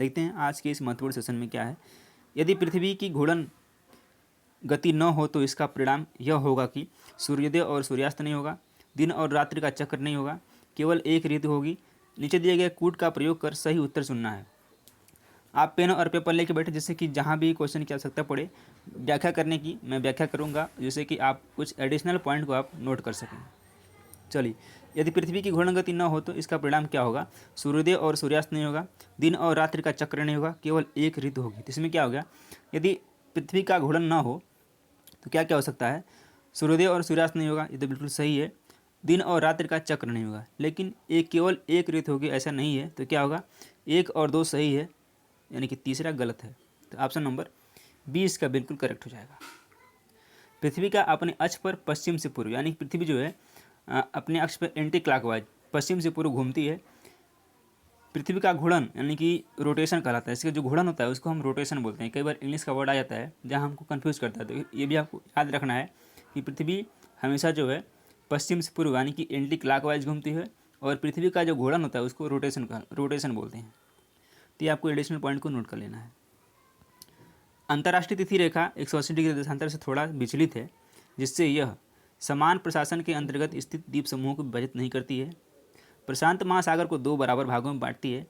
देखते हैं आज के इस महत्वपूर्ण सेशन में क्या है। यदि पृथ्वी की घूर्णन गति न हो तो इसका परिणाम यह होगा कि सूर्योदय और सूर्यास्त नहीं होगा, दिन और रात्रि का चक्र नहीं होगा, केवल एक ऋतु होगी। नीचे दिए गए कूट का प्रयोग कर सही उत्तर चुनना है। आप पेन और पेपर लेके बैठे, जिससे कि जहाँ भी क्वेश्चन की आवश्यकता पड़े व्याख्या करने की, मैं व्याख्या करूँगा, जिससे कि आप कुछ एडिशनल पॉइंट को आप नोट कर सकें। चलिए, यदि पृथ्वी की घूर्णन गति न हो तो इसका परिणाम क्या होगा। सूर्योदय और सूर्यास्त नहीं होगा, दिन और रात्रि का चक्र नहीं होगा, केवल एक ऋतु होगी। तो इसमें क्या हो गया, यदि पृथ्वी का घूर्णन न हो तो क्या क्या हो सकता है। सूर्योदय और सूर्यास्त नहीं होगा, ये तो बिल्कुल सही है। दिन और रात्रि का चक्र नहीं होगा, लेकिन एक केवल एक ऋतु होगी, ऐसा नहीं है। तो क्या होगा, एक और दो सही है, यानी कि तीसरा गलत है। तो ऑप्शन नंबर बी इसका बिल्कुल करेक्ट हो जाएगा। पृथ्वी का अपने अक्ष पर पश्चिम से पूर्व, यानी पृथ्वी जो है अपने अक्ष पर एंटी क्लॉकवाइज पश्चिम से पूर्व घूमती है। पृथ्वी का घूर्णन यानी कि रोटेशन कहलाता है। इसका जो घूर्णन होता है उसको हम रोटेशन बोलते हैं। कई बार इंग्लिश का वर्ड आ जाता है जहाँ हमको कंफ्यूज करता है, तो ये भी आपको याद रखना है कि पृथ्वी हमेशा जो है पश्चिम से पूर्व यानी कि एंटी क्लॉकवाइज घूमती है, और पृथ्वी का जो घूर्णन होता है उसको रोटेशन बोलते हैं। तो ये आपको एडिशनल पॉइंट को नोट कर लेना है। अंतर्राष्ट्रीय तिथि रेखा 180 डिग्री देशांतर से थोड़ा विचलित है, जिससे यह समान प्रशासन के अंतर्गत स्थित द्वीप समूहों को विभाजित नहीं करती है। प्रशांत महासागर को दो बराबर भागों में बांटती है।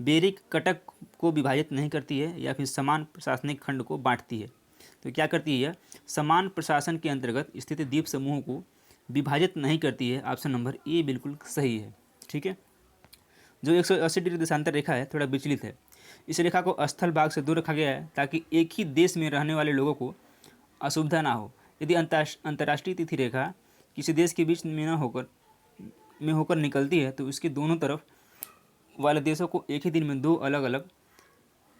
बेरिक कटक को विभाजित नहीं करती है, या फिर समान प्रशासनिक खंड को बांटती है। तो क्या करती है यह, समान प्रशासन के अंतर्गत स्थित द्वीप समूहों को विभाजित नहीं करती है। ऑप्शन नंबर ए बिल्कुल सही है। ठीक है, जो 180 डिग्री देशांतर रेखा है थोड़ा विचलित है। इस रेखा को स्थल भाग से दूर रखा गया है ताकि एक ही देश में रहने वाले लोगों को असुविधा ना हो। यदि अंतर्राष्ट्रीय तिथि रेखा किसी देश के बीच में होकर निकलती है तो उसके दोनों तरफ वाले देशों को एक ही दिन में दो अलग अलग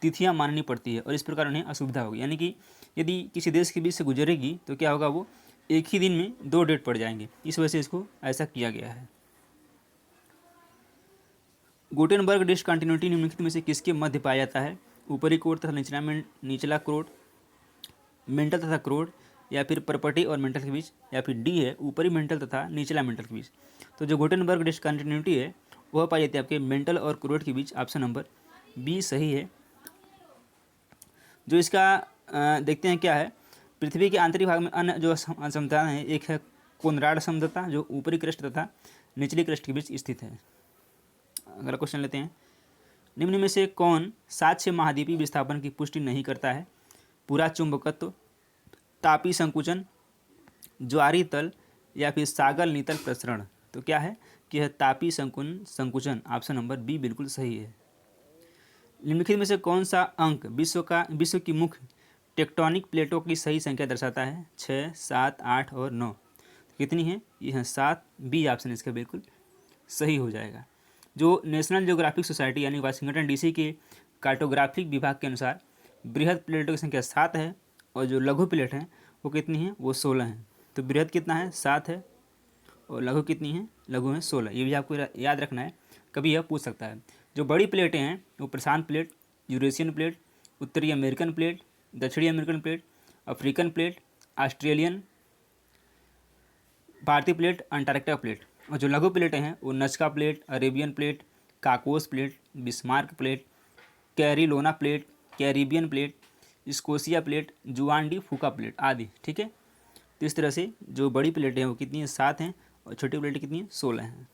तिथियां माननी पड़ती है, और इस प्रकार उन्हें असुविधा होगी। यानी कि यदि किसी देश के बीच से गुजरेगी तो क्या होगा, वो एक ही दिन में दो डेट पड़ जाएंगे। इस वजह से इसको ऐसा किया गया है। गुटेनबर्ग डिसकंटिन्यूटी निम्नलिखित में से किसके मध्य पाया जाता है। ऊपरी कोड तथा निचला कोड, मेंटल तथा क्रोड, या फिर परपटी और मेंटल के बीच, या फिर डी है ऊपरी मेंटल तथा निचला मेंटल के बीच। तो जो गुटेनबर्ग डिसकंटिन्यूटी है वह पाई जाती है आपके मेंटल और क्रोड के बीच। ऑप्शन नंबर बी सही है। जो इसका देखते हैं क्या है। पृथ्वी के आंतरिक भाग में अन्य जो असमताएं हैं, एक है कोनराड समतलता जो ऊपरी क्रस्ट तथा निचली क्रस्ट के बीच स्थित है। अगला क्वेश्चन लेते हैं। निम्न में से कौन साक्ष्य महाद्वीपीय विस्थापन की पुष्टि नहीं करता है। पूरा चुंबकत्व, तापी संकुचन, ज्वारी तल, या फिर सागर नितल प्रसरण। तो क्या है कि यह तापी संकुचन। ऑप्शन नंबर बी बिल्कुल सही है। निम्नलिखित में से कौन सा अंक विश्व की मुख्य टेक्टोनिक प्लेटों की सही संख्या दर्शाता है। 6, 7, 8 और 9। कितनी है, ये है 7। बी ऑप्शन इसका बिल्कुल सही हो जाएगा। जो नेशनल ज्योग्राफिक सोसाइटी यानी वाशिंगटन डीसी के कार्टोग्राफिक विभाग के अनुसार बृहद प्लेटों की संख्या 7 है, और जो लघु प्लेट हैं वो कितनी है, वो 16 हैं। तो बृहद कितना है, 7 है, और लघु कितनी है, लघु है 16। ये भी आपको याद रखना है, कभी यह पूछ सकता है। जो बड़ी प्लेटें हैं वो प्रशांत प्लेट, यूरेशियन प्लेट, उत्तरी अमेरिकन प्लेट, दक्षिणी American plate, African plate, Australian, भारतीय प्लेट, अंटार्कटिका प्लेट। और जो लघु प्लेटें हैं वो Nazca plate, Arabian plate, Cocos plate, Bismarck plate, Caroline plate, Caribbean plate, Scotia plate, Juan de Fuca plate आदि। ठीक है, तो इस तरह से जो बड़ी प्लेटें हैं वो कितनी हैं, 7 हैं, और छोटी प्लेटें कितनी हैं, 16 हैं।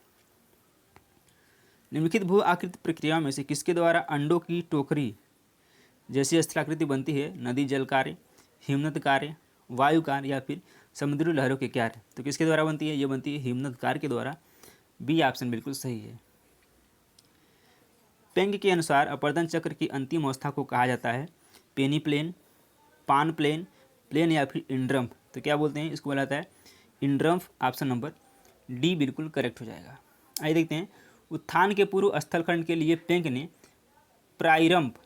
निम्नलिखित भू आकृति प्रक्रियाओं में से किसके द्वारा अंडों की टोकरी जैसी स्थलाकृति बनती है। नदी जल कार्य, हिमनद कार्य, वायु कार्य, या फिर समुद्री लहरों के कार्य। तो किसके द्वारा बनती है, ये बनती है हिमनद कार्य के द्वारा। बी ऑप्शन बिल्कुल सही है। पेंग के अनुसार अपर्दन चक्र की अंतिम अवस्था को कहा जाता है पेनी प्लेन, पान प्लेन, प्लेन, या फिर इंड्रम्फ। तो क्या बोलते हैं, इसको बोला जाता है इंड्रम्फ। ऑप्शन नंबर डी बिल्कुल करेक्ट हो जाएगा। आइए देखते हैं। उत्थान के पूर्व स्थलखंड के लिए पेंग ने प्राइरम्फ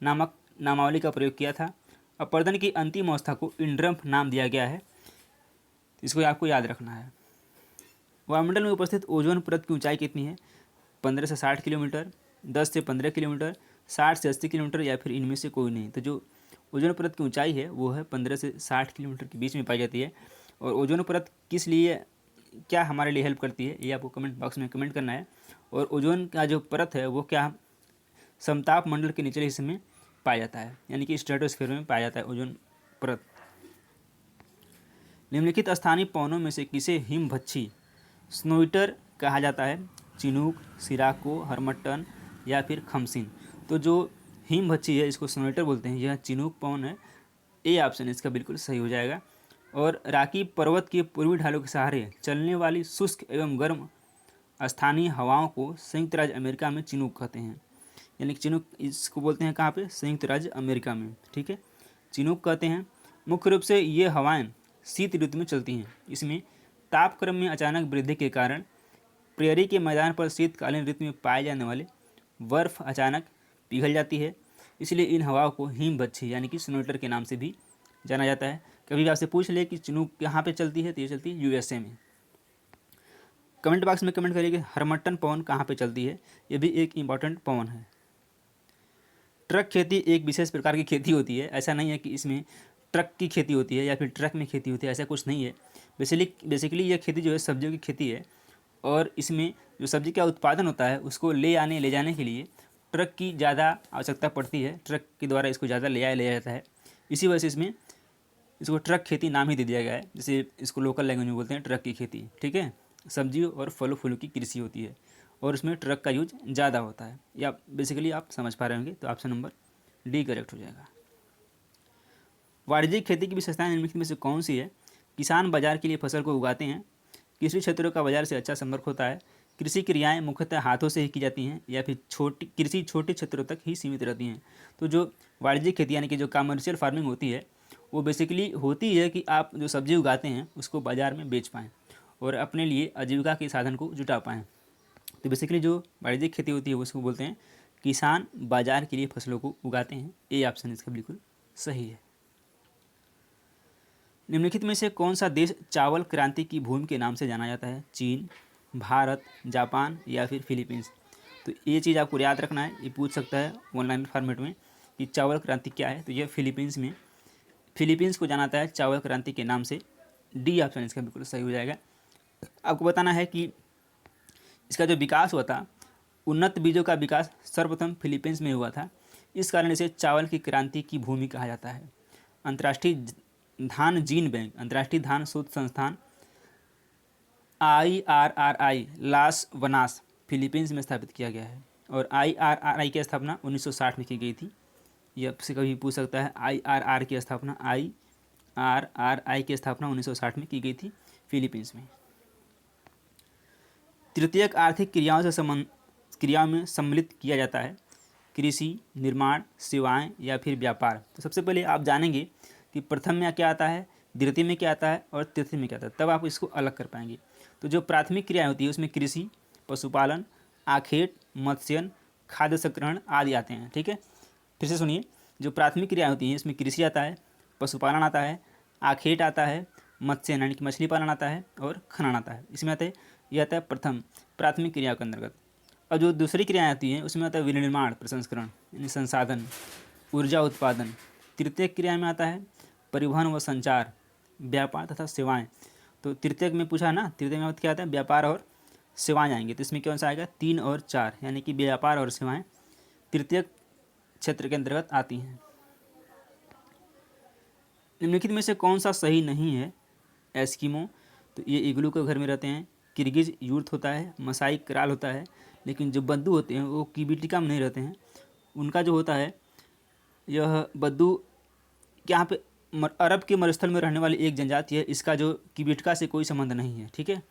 नामक नामावली का प्रयोग किया था। अपर्दन की अंतिम अवस्था को इंड्रम्फ नाम दिया गया है, इसको आपको याद रखना है। वायुमंडल में उपस्थित ओजोन परत की ऊंचाई कितनी है। 15 से 60 किलोमीटर, 10 से 15 किलोमीटर, 60 से 80 किलोमीटर, या फिर इनमें से कोई नहीं। तो जो ओजोन परत की ऊंचाई है वो है 15 से 60 किलोमीटर के बीच में पाई जाती है। और ओजोन परत किस लिए, क्या हमारे लिए हेल्प करती है, ये आपको कमेंट बॉक्स में कमेंट करना है। और ओजोन का जो परत है वो क्या समताप मंडल के निचले हिस्से में पाया जाता है, यानी कि स्ट्रेटोस्फीयर में पाया जाता है ओजोन परत। निम्नलिखित स्थानीय पवनों में से किसे हिमभच्छी स्नोइटर कहा जाता है? चिनूक, सिराको, हरमट्टन या फिर खमसिन। तो जो हिमभच्छी है इसको स्नोइटर बोलते हैं, यह चिनूक पवन है। ए ऑप्शन इसका बिल्कुल सही हो जाएगा। और राकी पर्वत के पूर्वी ढालों के सहारे चलने वाली शुष्क एवं गर्म स्थानीय हवाओं को संयुक्त राज्य अमेरिका में चिनूक कहते हैं, यानी कि चिनूक इसको बोलते हैं कहाँ पे? संयुक्त राज्य अमेरिका में, ठीक है, चिनूक कहते हैं। मुख्य रूप से ये हवाएं शीत ऋतु में चलती हैं। इसमें तापक्रम में अचानक वृद्धि के कारण प्रेयरी के मैदान पर शीतकालीन ऋतु में पाए जाने वाले बर्फ अचानक पिघल जाती है, इसलिए इन हवाओं को हिमभच्छी यानी कि स्नोइटर के नाम से भी जाना जाता है। कभी भी आपसे पूछ ले कि चिनूक कहाँ पे चलती है, तो ये चलती है यूएसए में। कमेंट बॉक्स में कमेंट करिए कि हरमट्टन पवन कहाँ पे चलती है, ये भी एक इम्पॉर्टेंट पवन है। ट्रक खेती एक विशेष प्रकार की खेती होती है। ऐसा नहीं है कि इसमें ट्रक की खेती होती है या फिर ट्रक में खेती होती है, ऐसा कुछ नहीं है। बेसिकली यह खेती जो है सब्जियों की खेती है, और इसमें जो सब्जी का उत्पादन होता है उसको ले जाने के लिए ट्रक की ज़्यादा आवश्यकता पड़ती है। ट्रक के द्वारा इसको ज़्यादा ले जाता है। इसी वजह से इसको ट्रक खेती नाम ही दे दिया गया है। जैसे इसको लोकल लैंग्वेज में बोलते हैं ट्रक की खेती, ठीक है। सब्जियों और फलों फूलों की कृषि होती है और उसमें ट्रक का यूज ज़्यादा होता है। या बेसिकली आप समझ पा रहे होंगे, तो ऑप्शन नंबर डी करेक्ट हो जाएगा। वाणिज्यिक खेती की विशेषताएं निम्नलिखित में से कौन सी है? किसान बाजार के लिए फसल को उगाते हैं। कृषि क्षेत्रों का बाजार से अच्छा संपर्क होता है। कृषि क्रियाएं मुख्यतः हाथों से ही की जाती हैं या फिर कृषि छोटे क्षेत्रों तक ही सीमित रहती हैं। तो जो वाणिज्यिक खेती यानी कि जो कमर्शियल फार्मिंग होती है वो बेसिकली होती है कि आप जो सब्जी उगाते हैं उसको बाज़ार में बेच पाएँ और अपने लिए आजीविका के साधन को जुटा पाएँ। तो बेसिकली जो वाणिज्यिक खेती होती है उसको बोलते हैं किसान बाजार के लिए फसलों को उगाते हैं। ए ऑप्शन इसका बिल्कुल सही है। निम्नलिखित में से कौन सा देश चावल क्रांति की भूमि के नाम से जाना जाता है? चीन, भारत, जापान या फिर फिलीपींस। तो ये चीज़ आपको याद रखना है, ये पूछ सकता है ऑनलाइन फॉर्मेट में कि चावल क्रांति क्या है। तो ये फिलीपींस को जाना जाता है चावल क्रांति के नाम से। डी ऑप्शन इसका बिल्कुल सही हो जाएगा। आपको बताना है कि इसका जो विकास हुआ था, उन्नत बीजों का विकास सर्वप्रथम फिलीपींस में हुआ था। इस कारण इसे चावल की क्रांति की भूमि कहा जाता है। अंतर्राष्ट्रीय धान जीन बैंक, अंतर्राष्ट्रीय धान शोध संस्थान IRRI लास वनास फिलीपींस में स्थापित किया गया है और IRRI की स्थापना 1960 में की गई थी। ये आपसे कभी पूछ सकता है IRR की स्थापना IRRI की स्थापना 1960 में की गई थी फिलीपींस में। तृतीयक आर्थिक क्रियाओं में सम्मिलित किया जाता है। कृषि, निर्माण, सेवाएं या फिर व्यापार। तो सबसे पहले आप जानेंगे कि प्रथम में क्या आता है, द्वितीय में क्या आता है और तृतीय में क्या आता है, तब आप इसको अलग कर पाएंगे। तो जो प्राथमिक क्रियाएं होती है उसमें कृषि, पशुपालन, आखेट, मत्स्यन, खाद्य संग्रहण आदि आते हैं, ठीक है। फिर से सुनिए, जो प्राथमिक क्रियाएं होती हैं इसमें कृषि आता है, पशुपालन आता है, आखेट आता है, मत्स्यन यानी कि मछली पालन आता है और खनन आता है। इसमें आता है, यह आता है प्रथम प्राथमिक क्रिया के अंतर्गत। और जो दूसरी क्रियाएं आती हैं उसमें आता है विनिर्माण, प्रसंस्करण यानी संसाधन, ऊर्जा उत्पादन। तृतीय क्रिया में आता है परिवहन व संचार, व्यापार तथा सेवाएं। तो तृतीयक में पूछा ना, तृतीय में क्या आता है, व्यापार और सेवाएं आएंगे। तो इसमें कौन सा आएगा, 3 और 4 यानी कि व्यापार और सेवाएं तृतीयक क्षेत्र के अंतर्गत आती हैं। निम्नलिखित में से कौन सा सही नहीं है? एस्किमो, तो ये इग्लू के घर में रहते हैं। किर्गिज यूर्थ होता है, मसाई कराल होता है। लेकिन जो बद्दू होते हैं वो किबिटिका में नहीं रहते हैं। उनका जो होता है यह बद्दू यहाँ पे अरब के मरुस्थल में रहने वाली एक जनजाति है। इसका जो किबिटिका से कोई संबंध नहीं है, ठीक है।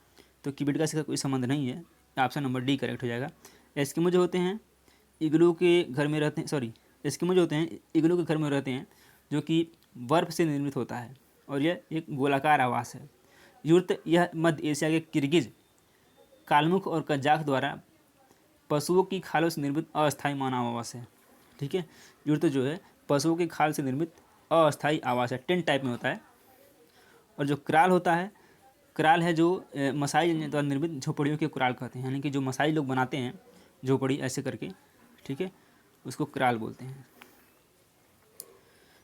तो किबिटिका से कोई संबंध नहीं है, ऑप्शन नंबर डी करेक्ट हो जाएगा। एस्किमो जो होते हैं इग्लू के घर में रहते हैं, एस्किमो जो होते हैं इग्लू के घर में रहते हैं जो कि बर्फ से निर्मित होता है और यह एक गोलाकार आवास है। यूर्त यह मध्य एशिया के किर्गिज, कालमुख और कजाक द्वारा पशुओं की खालों से निर्मित अस्थायी मानव आवास है, ठीक है। यूर्त जो है पशुओं की खाल से निर्मित अस्थायी आवास है, टेंट टाइप में होता है। और जो क्राल होता है, क्राल है जो मसाई द्वारा निर्मित झोपड़ियों के क्राल कहते हैं, यानी कि जो मसाई लोग बनाते हैं झोपड़ी ऐसे करके, ठीक है, उसको क्राल बोलते हैं।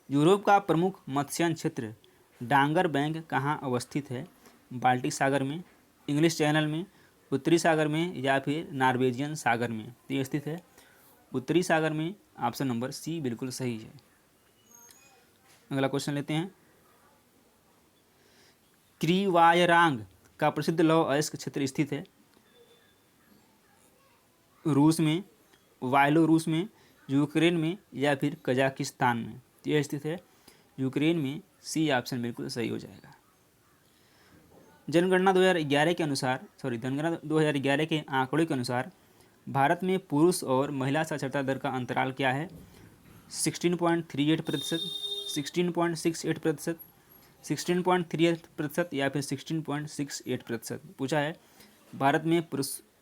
यूरोप का प्रमुख मत्स्यन क्षेत्र डांगर बैंक कहाँ अवस्थित है? बाल्टिक सागर में, इंग्लिश चैनल में, उत्तरी सागर में या फिर नॉर्वेजियन सागर में। तो ये स्थित है उत्तरी सागर में। ऑप्शन नंबर सी बिल्कुल सही है। अगला क्वेश्चन लेते हैं। क्रीवायरांग का प्रसिद्ध लौह अयस्क क्षेत्र स्थित है रूस में, वायलोरूस में, यूक्रेन में या फिर कजाकिस्तान में। तो यह स्थित है यूक्रेन में। सी ऑप्शन बिल्कुल सही हो जाएगा। जनगणना 2011 के अनुसार जनगणना 2011 के आंकड़ों के अनुसार भारत में पुरुष और महिला साक्षरता दर का अंतराल क्या है? 16.38%, 16.68%, 16.38% या फिर 16.68% पूछा है। भारत में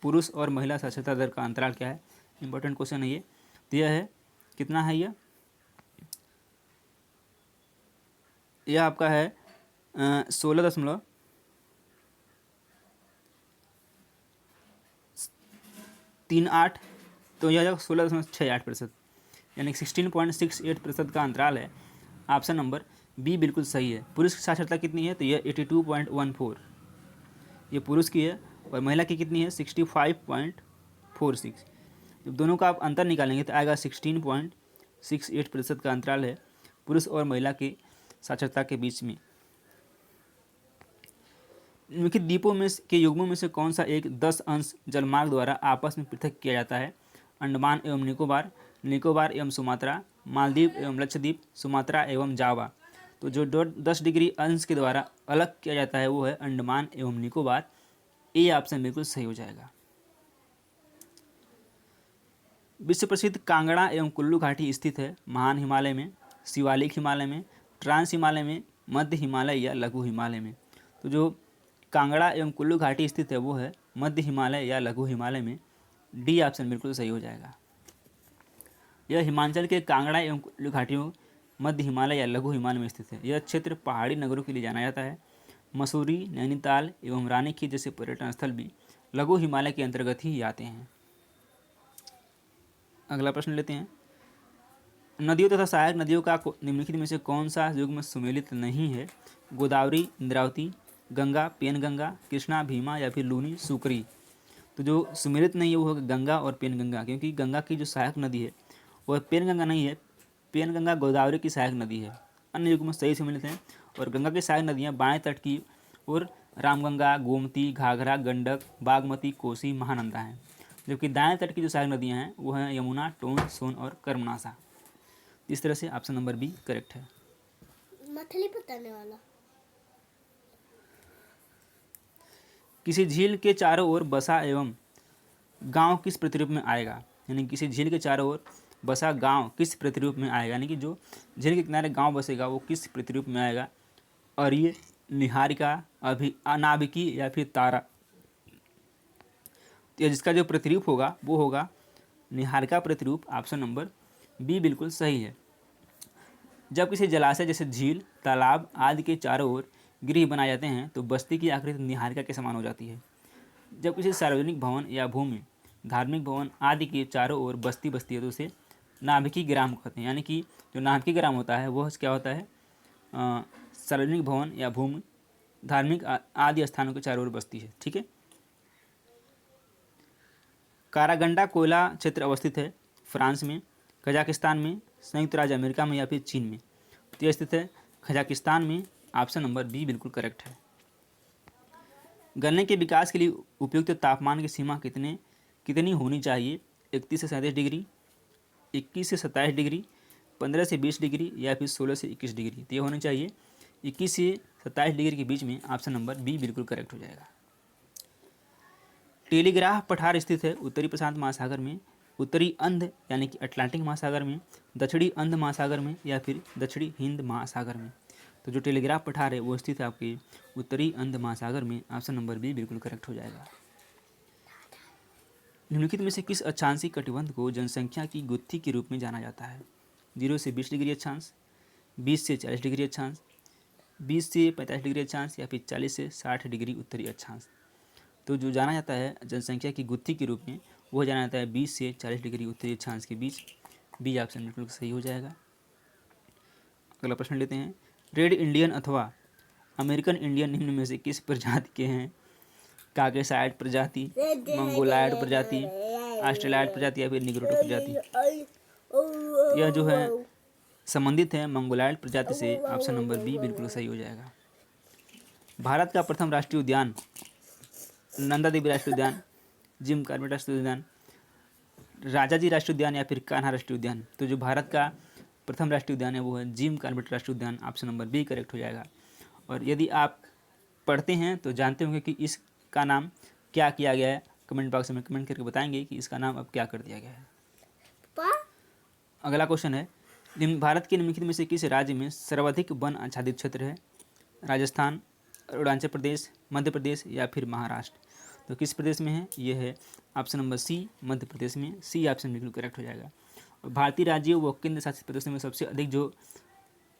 पुरुष और महिला साक्षरता दर का अंतराल क्या है? इंपॉर्टेंट क्वेश्चन है ये। तो यह है कितना है? यह आपका है 16.38। तो यह 16.68%, यानी 16.68% का अंतराल है। ऑप्शन नंबर बी बिल्कुल सही है। पुरुष की साक्षरता कितनी है? तो यह 82.14 ये पुरुष की है, और महिला की कितनी है? 65.46। जब दोनों का आप अंतर निकालेंगे तो आएगा 16.68% का अंतराल है पुरुष और महिला के साक्षरता के बीच में। निम्नलिखित द्वीपों में के युग्मों में से कौन सा एक 10 अंश जलमार्ग द्वारा आपस में पृथक किया जाता है? अंडमान एवं निकोबार, निकोबार एवं सुमात्रा, मालदीव एवं लक्षद्वीप, सुमात्रा एवं जावा। तो जो 10 डिग्री अंश के द्वारा अलग किया जाता है वो है अंडमान एवं निकोबार। ए ऑप्शन बिल्कुल सही हो जाएगा। विश्व प्रसिद्ध कांगड़ा एवं कुल्लू घाटी स्थित है महान हिमालय में, शिवालिक हिमालय में, ट्रांस हिमालय में, मध्य हिमालय या लघु हिमालय में। तो जो कांगड़ा एवं कुल्लू घाटी स्थित है वो है मध्य हिमालय या लघु हिमालय में। डी ऑप्शन बिल्कुल सही हो जाएगा। यह हिमाचल के कांगड़ा एवं कुल्लू घाटियों मध्य हिमालय या लघु हिमालय में स्थित है। यह क्षेत्र पहाड़ी नगरों के लिए जाना जाता है। मसूरी, नैनीताल एवं रानीखेत जैसे पर्यटन स्थल भी लघु हिमालय के अंतर्गत ही आते हैं। अगला प्रश्न लेते हैं। नदियों तथा सहायक नदियों का निम्नलिखित में से कौन सा युग्म सुमेलित नहीं है? गोदावरी, इंद्रावती, गंगा, पेनगंगा, कृष्णा, भीमा या फिर लूनी, सुकरी। तो जो सुमेलित नहीं है वो होगा गंगा और पेनगंगा, क्योंकि गंगा की जो सहायक नदी है वह पेनगंगा नहीं है। पेनगंगा गोदावरी की सहायक नदी है। अन्य युग्म सही सुमेलित हैं, और गंगा की सहायक नदियाँ बाएं तट की ओर रामगंगा, गोमती, घाघरा, गंडक, बागमती, कोसी, महानंदा हैं। जबकि दाएं तट की जो सहायक नदियाँ हैं वो हैं यमुना, टोन, सोन और कर्मनासा। इस तरह से ऑप्शन नंबर बी करेक्ट है। मछली पकड़ने वाला। किसी झील के चारों ओर बसा एवं गांव किस प्रतिरूप में आएगा? यानी किसी झील के चारों ओर बसा गांव किस प्रतिरूप में आएगा? यानी कि जो झील के किनारे गांव बसेगा वो किस प्रतिरूप में आएगा? अर्य, निहारिका, अनाभिकी या फिर तारा। तो जिसका जो प्रतिरूप होगा वो होगा निहारिका प्रतिरूप। ऑप्शन नंबर बी बिल्कुल सही है। जब किसी जलाशय जैसे झील, तालाब आदि के चारों ओर गृह बनाए जाते हैं तो बस्ती की आकृति निहारिका के समान हो जाती है। जब किसी सार्वजनिक भवन या भूमि, धार्मिक भवन आदि के चारों ओर बस्ती बसती है तो उसे नाभिकी ग्राम कहते हैं। यानी कि जो नाभिकी ग्राम होता है वह क्या होता है? सार्वजनिक भवन या भूमि, धार्मिक आदि स्थानों के चारों ओर बसती है। ठीक है। कारागंडा कोयला क्षेत्र अवस्थित है फ्रांस में, कजाकिस्तान में, संयुक्त राज्य अमेरिका में या फिर चीन में। तो यह स्थित है कजाकिस्तान में। ऑप्शन नंबर बी बिल्कुल करेक्ट है। गन्ने के विकास के लिए उपयुक्त तापमान की सीमा कितनी होनी चाहिए? 31 से 37 डिग्री, 21 से 27 डिग्री, 15 से 20 डिग्री या फिर 16 से 21 डिग्री। तो ये होनी चाहिए 21 से 27 डिग्री के बीच में। ऑप्शन नंबर बी बिल्कुल करेक्ट हो जाएगा। टेलीग्राफ पठार स्थित है उत्तरी प्रशांत महासागर में, उत्तरी अंध यानी कि अटलांटिक महासागर में, दक्षिणी अंध महासागर में या फिर दक्षिणी हिंद महासागर में। तो जो टेलीग्राफ पठार है वो स्थित है आपके उत्तरी अंध महासागर में। ऑप्शन नंबर बी बिल्कुल करेक्ट हो जाएगा। निम्नलिखित में से किस अक्षांशीय कटिबंध को जनसंख्या की गुत्थी के रूप में जाना जाता है? 0 से 20 डिग्री अक्षांश, 20 से 40 डिग्री अक्षांश, 20 से 45 डिग्री अक्षांश या फिर 40 से 60 डिग्री उत्तरी अक्षांश। तो जो जाना जाता है जनसंख्या की गुत्थी के रूप में वो जाना जाता है 20 से 40 डिग्री उत्तरी अक्षांश के बीच। बी ऑप्शन बिल्कुल सही हो जाएगा। अगला प्रश्न लेते हैं। रेड इंडियन अथवा अमेरिकन इंडियन निम्न में से किस प्रजाति के हैं? काकेसाइड प्रजाति, मंगोलायड प्रजाति, ऑस्ट्रेलाइड प्रजाति या फिर निग्रोटो प्रजाति। यह जो है संबंधित है मंगोलाइड प्रजाति से। ऑप्शन नंबर बी बिल्कुल सही हो जाएगा। भारत का प्रथम राष्ट्रीय उद्यान नंदा देवी राष्ट्रीय उद्यान, जिम कॉर्बेट राष्ट्रीय उद्यान, राजाजी राष्ट्रीय उद्यान या फिर कान्हा राष्ट्रीय उद्यान। तो जो भारत का प्रथम राष्ट्रीय उद्यान है वो है जिम कॉर्बेट राष्ट्रीय उद्यान। ऑप्शन नंबर बी करेक्ट हो जाएगा। और यदि आप पढ़ते हैं तो जानते होंगे कि इसका नाम क्या किया गया है। कमेंट बॉक्स में कमेंट करके बताएंगे कि इसका नाम अब क्या कर दिया गया है। अगला क्वेश्चन है, भारत के निम्नलिखित में से किस राज्य में सर्वाधिक वन आच्छादित क्षेत्र है? राजस्थान, अरुणाचल प्रदेश, मध्य प्रदेश या फिर महाराष्ट्र। तो किस प्रदेश में है? ये है ऑप्शन नंबर सी मध्य प्रदेश में। सी ऑप्शन बिल्कुल करेक्ट हो जाएगा। और भारतीय राज्यों व केंद्र शासित प्रदेशों में सबसे अधिक जो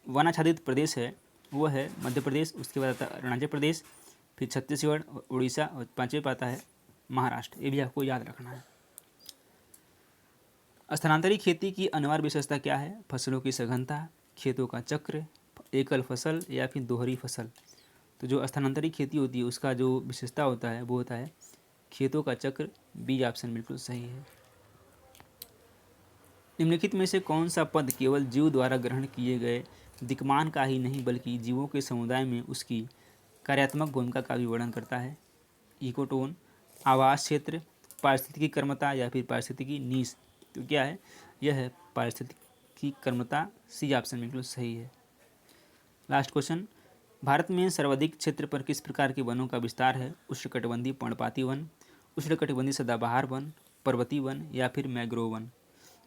वन आच्छादित प्रदेश है वो है मध्य प्रदेश, उसके बाद आता है अरुणाचल प्रदेश, फिर छत्तीसगढ़, उड़ीसा और पाँचवें पे आता है महाराष्ट्र। ये भी आपको याद रखना है। स्थानांतरी खेती की अनिवार्य विशेषता क्या है? फसलों की सघनता, खेतों का चक्र, एकल फसल या फिर दोहरी फसल। तो जो स्थानांतरी खेती होती है उसका जो विशेषता होता है वो होता है खेतों का चक्र। बी ऑप्शन बिल्कुल सही है। निम्नलिखित में से कौन सा पद केवल जीव द्वारा ग्रहण किए गए दिक्मान का ही नहीं बल्कि जीवों के समुदाय में उसकी कार्यात्मक भूमिका का भी वर्णन करता है? इकोटोन, आवास क्षेत्र, पारिस्थितिकी कर्मता या फिर पारिस्थितिकी नीश। तो क्या है? यह है पारिस्थितिकी कर्मता। सी ऑप्शन बिल्कुल सही है। लास्ट क्वेश्चन, भारत में सर्वाधिक क्षेत्र पर किस प्रकार के वनों का विस्तार है? उष्णकटिबंधीय पर्णपाती वन, उष्णकटिबंधीय सदाबहार वन, पर्वतीय वन या फिर मैंग्रोव वन।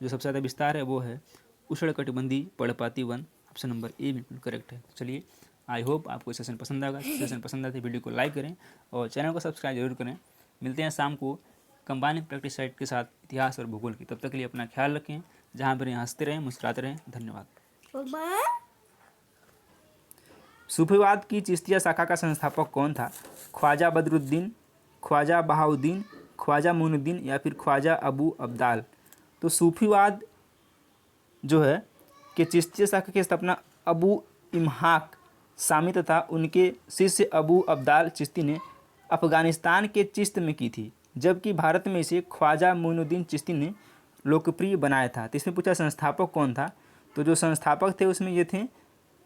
जो सबसे ज़्यादा विस्तार है वो है उष्णकटिबंधीय पर्णपाती वन। ऑप्शन नंबर ए बिल्कुल करेक्ट है। चलिए, आई होप आपको सेशन पसंद आएगा। सेशन पसंद आए तो वीडियो को लाइक करें और चैनल को सब्सक्राइब जरूर करें। मिलते हैं शाम को कंबाइंड प्रैक्टिस सेट के साथ इतिहास और भूगोल की। तब तक के लिए अपना ख्याल रखें। जहाँ पर हंसते रहें, मुस्कुराते रहें। धन्यवाद। सूफीवाद की चिश्तिया शाखा का संस्थापक कौन था? ख्वाजा बदरुद्दीन, ख्वाजा बहाउद्दीन, ख्वाजा मुइनुद्दीन या फिर ख्वाजा अबू अब्दाल। तो सूफीवाद जो है कि चिश्तिया शाखा की स्थापना अबू इम्हाक सामी तथा उनके शिष्य अबू अब्दाल चिश्ती ने अफ़गानिस्तान के चिश्त में की थी, जबकि भारत में इसे ख्वाजा मुइनुद्दीन चिश्ती ने लोकप्रिय बनाया था। तो इसमें पूछा संस्थापक कौन था? तो जो संस्थापक थे उसमें ये थे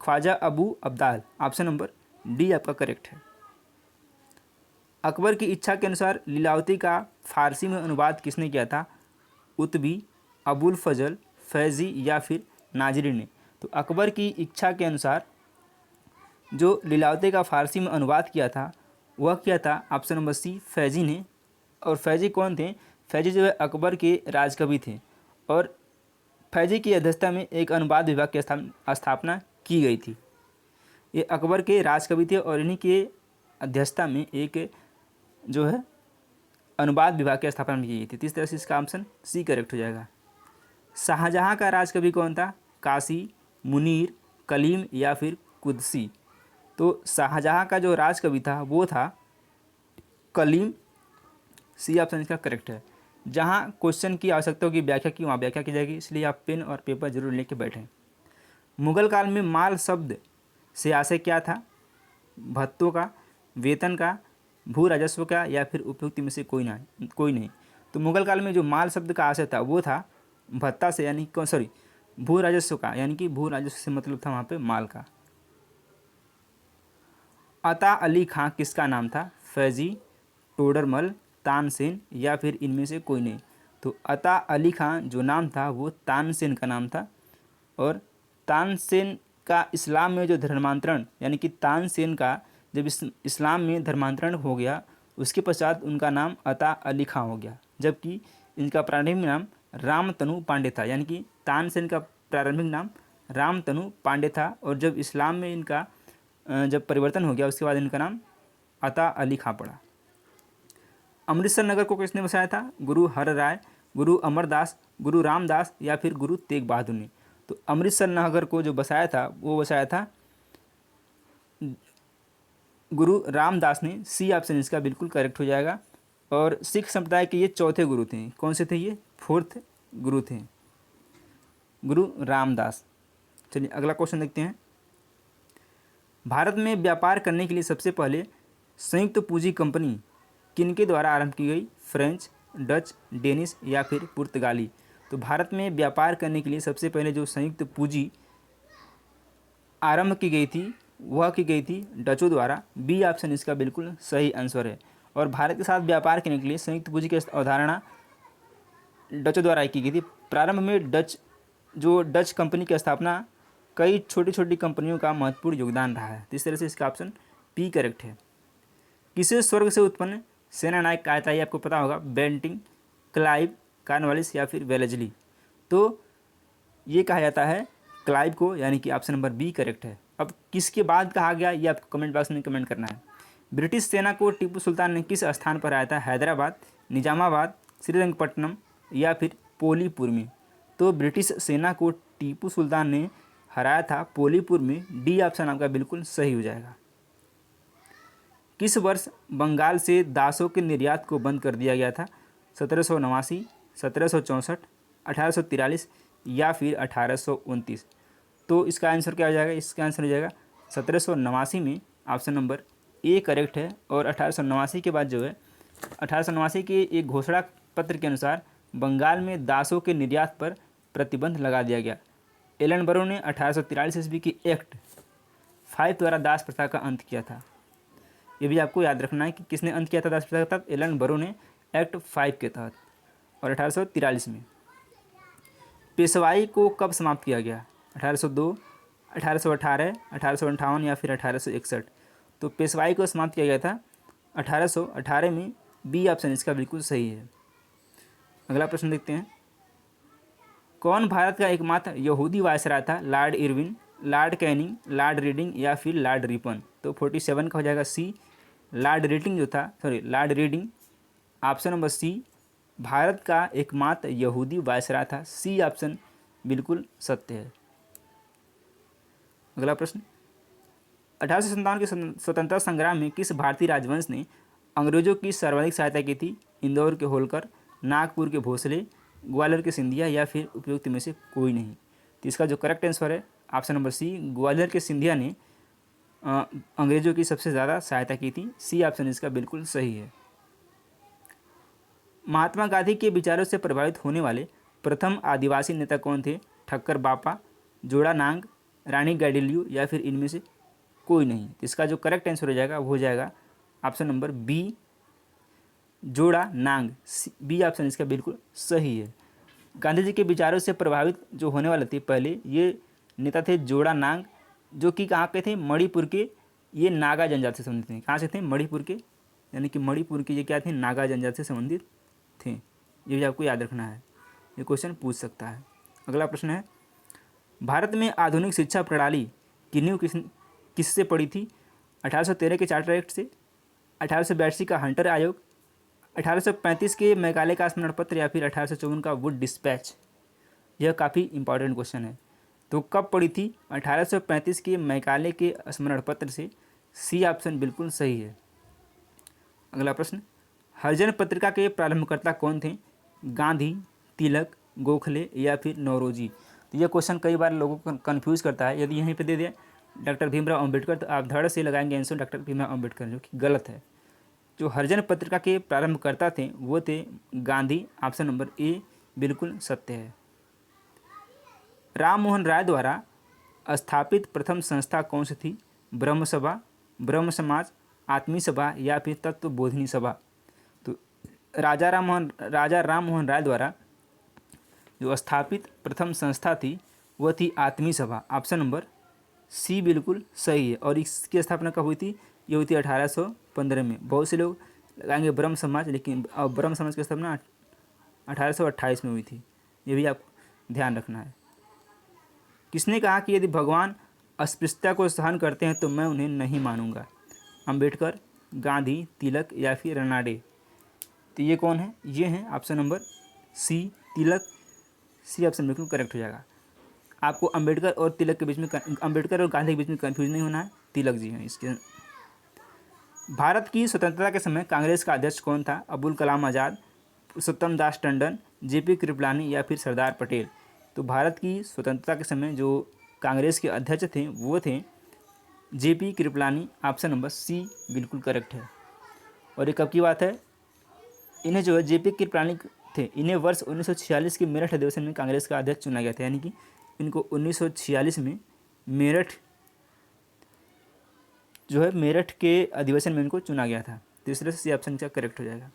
Khwaja Abu Abdal. Option number D आपका करेक्ट है। अकबर की इच्छा के अनुसार लीलावती का फारसी में अनुवाद किसने किया था? उतबी, अबुल फजल, फैज़ी या फिर नाजरी ने। तो अकबर की इच्छा के अनुसार जो लीलावती का फारसी में अनुवाद किया था वह किया था ऑप्शन नंबर सी फैज़ी ने। और फैज़ी कौन थे? फैज़ी जो है अकबर के राजकवि थे और फैज़ी की अध्यक्षता में एक अनुवाद विभाग की स्थापना की गई थी। ये अकबर के राजकवि थे और इन्हीं के अध्यक्षता में एक जो है अनुवाद विभाग की स्थापना की गई थी। इस तरह से इसका ऑप्शन सी करेक्ट हो जाएगा। शाहजहाँ का राजकवि कौन था? काशी, मुनीर, कलीम या फिर कुदसी। तो शाहजहाँ का जो राजकवि था वो था कलीम। सी ऑप्शन इसका करेक्ट है। जहाँ क्वेश्चन की आवश्यकता होगी व्याख्या की, वहाँ व्याख्या की जाएगी, इसलिए आप पेन और पेपर जरूर लेके बैठें। मुगल काल में माल शब्द से आशय क्या था? भत्तों का, वेतन का, भू राजस्व का या फिर उपयुक्त में से कोई नहीं। तो मुगल काल में जो माल शब्द का आशय था वो था भत्ता से, यानी भू राजस्व का, यानी कि भू राजस्व से मतलब था वहाँ पे माल का। अता अली खां किसका नाम था? फैज़ी, टोडरमल, तानसेन या फिर इनमें से कोई नहीं। तो अता अली खां जो नाम था वो तानसेन का नाम था। और तानसेन का इस्लाम में जो धर्मांतरण, यानी कि तानसेन का जब इस्लाम में धर्मांतरण हो गया उसके पश्चात उनका नाम अता अली खां हो गया, जबकि इनका प्रारंभिक नाम रामतनु पांडे था। यानी कि तानसेन का प्रारंभिक नाम रामतनु पांडे था और जब इस्लाम में इनका जब परिवर्तन हो गया उसके बाद इनका नाम अता अली खां पड़ा। अमृतसर नगर को किसने बसाया था? गुरु हर राय, गुरु अमरदास, गुरु रामदास या फिर गुरु तेग बहादुर ने। तो अमृतसर नगर को जो बसाया था वो बसाया था गुरु रामदास ने। सी ऑप्शन इसका बिल्कुल करेक्ट हो जाएगा। और सिख संप्रदाय के ये चौथे गुरु थे। कौन से थे? ये फोर्थ गुरु थे, गुरु रामदास। चलिए अगला क्वेश्चन देखते हैं। भारत में व्यापार करने के लिए सबसे पहले संयुक्त पूंजी कंपनी किनके द्वारा आरंभ की गई? फ्रेंच, डच, डेनिश या फिर पुर्तगाली। तो भारत में व्यापार करने के लिए सबसे पहले जो संयुक्त पूंजी आरंभ की गई थी वह की गई थी डचों द्वारा। बी ऑप्शन इसका बिल्कुल सही आंसर है। और भारत के साथ व्यापार करने के लिए संयुक्त पूंजी की अवधारणा डचों द्वारा की गई थी। प्रारंभ में डच कंपनी की स्थापना कई छोटी छोटी कंपनियों का महत्वपूर्ण योगदान रहा है। तो इस तरह से इसका ऑप्शन पी करेक्ट है। किसे स्वर्ग से उत्पन्न सेना नायक कहा था, ये आपको पता होगा। बेंटिंग, क्लाइव, कॉर्नवालिस या फिर वेलेजली। तो ये कहा जाता है क्लाइव को, यानी कि ऑप्शन नंबर बी करेक्ट है। अब किसके बाद कहा गया ये आपको कमेंट बॉक्स में कमेंट करना है। ब्रिटिश सेना को टीपू सुल्तान ने किस स्थान पर हराया था? हैदराबाद, निजामाबाद, श्रीरंगपट्टनम या फिर पोलीपुर में। तो ब्रिटिश सेना को टीपू सुल्तान ने हराया था पोलीपुर में। डी ऑप्शन आपका बिल्कुल सही हो जाएगा। किस वर्ष बंगाल से दासों के निर्यात को बंद कर दिया गया था? 1789, 1764, 1843 या फिर 1829। तो इसका आंसर क्या हो जाएगा? इसका आंसर हो जाएगा 1789 में। ऑप्शन नंबर ए करेक्ट है। और 1889 के बाद जो है 1889 के एक घोषणा पत्र के अनुसार बंगाल में दासों के निर्यात पर प्रतिबंध लगा दिया गया। एलन बरो ने 1843 ईस्वी की एक्ट 5 द्वारा दास प्रथा का अंत किया था। ये भी आपको याद रखना है कि किसने अंत किया था दास प्रथा के तहत? एलन बरो ने एक्ट 5 के तहत और 1843 में। पेशवाई को कब समाप्त किया गया? 1802, 1818, 1858 या फिर 1861। तो पेशवाई को समाप्त किया गया था 1818 में। बी ऑप्शन इसका बिल्कुल सही है। अगला प्रश्न देखते हैं। कौन भारत का एकमात्र यहूदी वायसराय था? Lord Irwin, lord Canning, lord Reading या फिर लॉर्ड रिपन। तो 47 का हो जाएगा C, lord Reading. Option number C Bharat का एकमात्र यहूदी वायसराय था। सी ऑप्शन बिल्कुल सत्य है। अगला प्रश्न। 1857 के स्वतंत्रता संग्राम में किस भारतीय राजवंश ने अंग्रेजों की सर्वाधिक सहायता की थी? इंदौर के होलकर, नागपुर के भोसले, ग्वालियर के सिंधिया या फिर उपयुक्त में से कोई नहीं। तो इसका जो करेक्ट आंसर है ऑप्शन नंबर सी, ग्वालियर के सिंधिया ने अंग्रेजों की सबसे ज़्यादा सहायता की थी। सी ऑप्शन इसका बिल्कुल सही है। महात्मा गांधी के विचारों से प्रभावित होने वाले प्रथम आदिवासी नेता कौन थे? ठक्कर बापा, जोड़ा नांग, रानी गाइडिलियो या फिर इनमें से कोई नहीं। इसका जो करेक्ट आंसर हो जाएगा वो हो जाएगा ऑप्शन नंबर बी, जोड़ा नांग। बी ऑप्शन इसका बिल्कुल सही है। गांधी जी के विचारों से प्रभावित जो होने वाले थे पहले ये नेता थे जोड़ा नांग, जो कि कहाँ के थे? मणिपुर के। ये नागा जनजाति से संबंधित थे। कहाँ से थे? मणिपुर के, यानी कि मणिपुर के ये क्या थे? नागा जनजाति से संबंधित थे। ये भी आपको याद रखना है, ये क्वेश्चन पूछ सकता है। अगला प्रश्न है। भारत में आधुनिक शिक्षा प्रणाली की नींव किससे पड़ी थी? 1813 के चार्टर एक्ट से, 1882 का हंटर आयोग, 1835 के मैकाले का स्मरण पत्र या फिर 1854 का वुड डिस्पैच। यह काफ़ी इंपॉर्टेंट क्वेश्चन है। तो कब पड़ी थी? 1835 के मैकाले के स्मरण पत्र से। सी ऑप्शन बिल्कुल सही है। अगला प्रश्न। हरिजन पत्रिका के प्रारंभकर्ता कौन थे? गांधी, तिलक, गोखले या फिर नौरोजी। तो यह क्वेश्चन कई बार लोगों को कन्फ्यूज़ करता है। यदि यहीं पे दे दिया डॉक्टर भीमराव अम्बेडकर तो आप धड़ से लगाएंगे आंसर डॉक्टर भीमराव अम्बेडकर, जो कि गलत है। जो हरिजन पत्रिका के प्रारंभकर्ता थे वो थे गांधी। ऑप्शन नंबर ए बिल्कुल सत्य है। राम मोहन राय द्वारा स्थापित प्रथम संस्था कौन सी थी? ब्रह्म सभा, ब्रह्म समाज, आत्मी सभा या फिर तत्व बोधिनी सभा। तो राजा राम मोहन राय द्वारा जो स्थापित प्रथम संस्था थी वह थी आत्मी सभा। ऑप्शन नंबर सी बिल्कुल सही है। और इसकी स्थापना कब हुई थी? ये हुई थी 1815 में। बहुत से लोग लगाएंगे ब्रह्म समाज, लेकिन ब्रह्म समाज की स्थापना 1828 में हुई थी। ये भी आप ध्यान रखना है। किसने कहा कि यदि भगवान अस्पृश्यता को सहन करते हैं तो मैं उन्हें नहीं मानूंगा? अंबेडकर, गांधी, तिलक या फिर रनाडे। तो ये कौन है? ये हैं ऑप्शन नंबर सी, तिलक। सी ऑप्शन बिल्कुल करेक्ट हो जाएगा। आपको अंबेडकर और तिलक के बीच में, अंबेडकर और गांधी के बीच में कन्फ्यूज नहीं होना है। तिलक जी हैं इसके। भारत की स्वतंत्रता के समय कांग्रेस का अध्यक्ष कौन था? अबुल कलाम आज़ाद, पुरुषोत्तम दास टंडन, जेपी कृपलानी या फिर सरदार पटेल। तो भारत की स्वतंत्रता के समय जो कांग्रेस के अध्यक्ष थे वो थे JP Kripalani. Option number C बिल्कुल करेक्ट है। और ये कब की बात है? इन्हें जो है जेपी कृपलानी थे, इन्हें वर्ष 1946 के मेरठ अधिवेशन में कांग्रेस का अध्यक्ष चुना गया था, यानी कि इनको 1946 में मेरठ जो है मेरठ के अधिवेशन में इनको चुना गया था। तो इस तरह से ऑप्शन का करेक्ट हो जाएगा।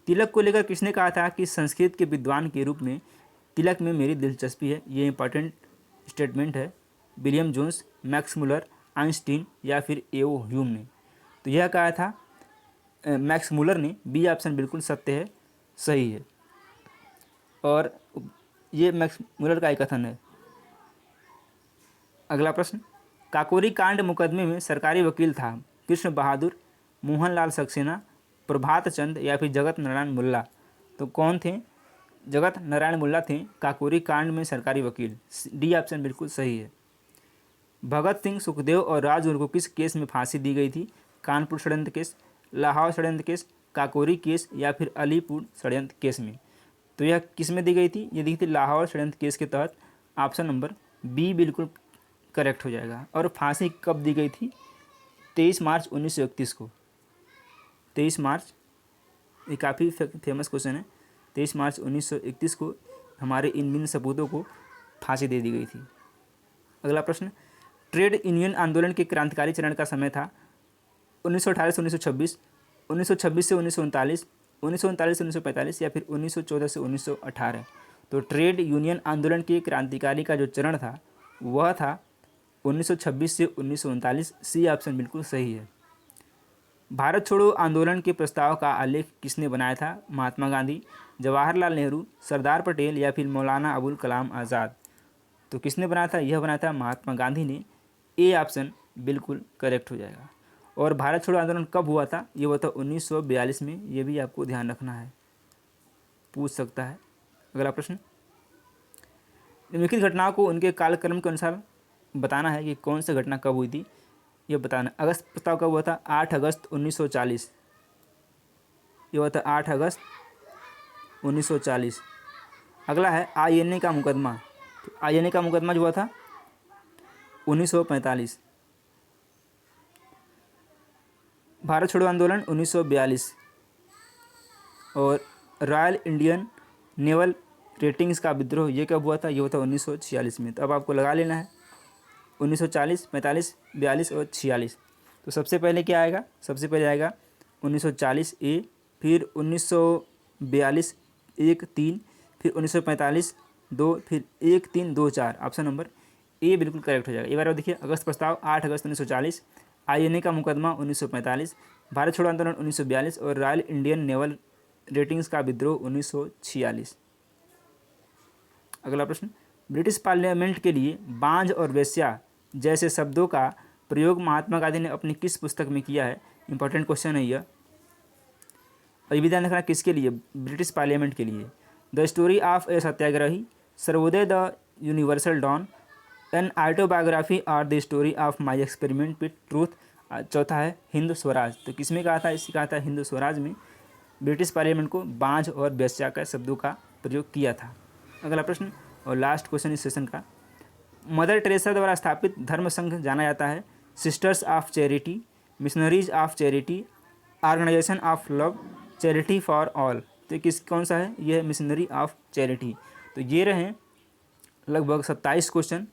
तिलक को लेकर किसने कहा था कि संस्कृत के विद्वान के रूप में तिलक में मेरी दिलचस्पी है? ये इंपॉर्टेंट स्टेटमेंट है। William Jones, Max Muller, Einstein या फिर एओ ह्यूम ने? तो यह कहा था मैक्स मुलर ने। बी ऑप्शन बिल्कुल सत्य है, सही है। और ये मैक्स मुलर का एक कथन है। अगला प्रश्न, काकोरी कांड मुकदमे में सरकारी वकील था कृष्ण बहादुर, मोहनलाल सक्सेना, प्रभात चंद या फिर जगत नारायण मुल्ला? तो कौन थे? जगत नारायण मुल्ला थे काकोरी कांड में सरकारी वकील। डी ऑप्शन बिल्कुल सही है। भगत सिंह, सुखदेव और राजगुरु को किस केस में फांसी दी गई थी? कानपुर षड्यंत्र केस, लाहौर षड्यंत्र केस, काकोरी केस या फिर अलीपुर षड्यंत्र केस में? तो यह किस में दी गई थी? ये दी थी लाहौर षड्यंत्र केस के तहत। ऑप्शन नंबर बी बिल्कुल करेक्ट हो जाएगा। और फांसी कब दी गई थी? 23 मार्च 1931 को। 23 मार्च, ये काफ़ी फेमस क्वेश्चन है। 23 मार्च 1931 को हमारे इन बिन सपूतों को फांसी दे दी गई थी। अगला प्रश्न, ट्रेड यूनियन आंदोलन के क्रांतिकारी चरण का समय था 1918 से 1926, 1926 से 1939, 1939 से 1945 या फिर 1914 से 1918? तो ट्रेड यूनियन आंदोलन के क्रांतिकारी का जो चरण था वह था 1926 से 1939। सी ऑप्शन बिल्कुल सही है। भारत छोड़ो आंदोलन के प्रस्ताव का आलेख किसने बनाया था? महात्मा गांधी, जवाहरलाल नेहरू, सरदार पटेल या फिर मौलाना अबुल कलाम आज़ाद? तो किसने बनाया था? यह बनाया था महात्मा गांधी ने। ए ऑप्शन बिल्कुल करेक्ट हो जाएगा। और भारत छोड़ो आंदोलन कब हुआ था? ये हुआ था 1942 में। ये भी आपको ध्यान रखना है, पूछ सकता है। अगला प्रश्न, निम्नलिखित घटनाओं को उनके कालक्रम के अनुसार बताना है कि कौन सी घटना कब हुई थी, यह बताना। अगस्त प्रस्ताव कब हुआ था? 8 अगस्त 1940। ये हुआ था 8 अगस्त 1940। अगला है आईएनए का मुकदमा। तो आईएनए का मुकदमा जो हुआ था 1945। भारत छोड़ो आंदोलन 1942। और रॉयल इंडियन नेवल रेटिंग्स का विद्रोह ये कब हुआ था? ये हुआ था 1946 में। तो अब आपको लगा लेना है 1940, 45, 42 और 46। तो सबसे पहले क्या आएगा? सबसे पहले आएगा 1940 ए, फिर 1942 1 3, फिर 1945 2, फिर 1 3 2 4। ऑप्शन नंबर ए बिल्कुल करेक्ट हो जाएगा। एक बार और देखिए, अगस्त प्रस्ताव 8 अगस्त 1940, आईएनए का मुकदमा 1945, भारत छोड़ो आंदोलन 1942 और रॉयल इंडियन नेवल रेटिंग्स का विद्रोह 1946। अगला प्रश्न, ब्रिटिश पार्लियामेंट के लिए बांझ और वेश्या जैसे शब्दों का प्रयोग महात्मा गांधी ने अपनी किस पुस्तक में किया है? इंपॉर्टेंट क्वेश्चन है यह। और ये भी ध्यान रखना किसके लिए? ब्रिटिश पार्लियामेंट के लिए। The story of a Satyagrahi, Sarvodaya the universal dawn, an autobiography और the story of my experiment with truth. चौथा है हिंद स्वराज। तो किसमें कहा था? इसी कहा था हिंद स्वराज में ब्रिटिश पार्लियामेंट को बांझ और वेश्या का शब्दों का प्रयोग किया था। अगला प्रश्न और लास्ट क्वेश्चन इस सेशन का, मदर टेरेसा द्वारा स्थापित धर्म संघ जाना जाता है sisters of charity, missionaries of charity, organisation of love, charity for all? तो कौन सा है? यह है मिशनरी ऑफ चैरिटी। तो ये रहे लगभग 27 क्वेश्चन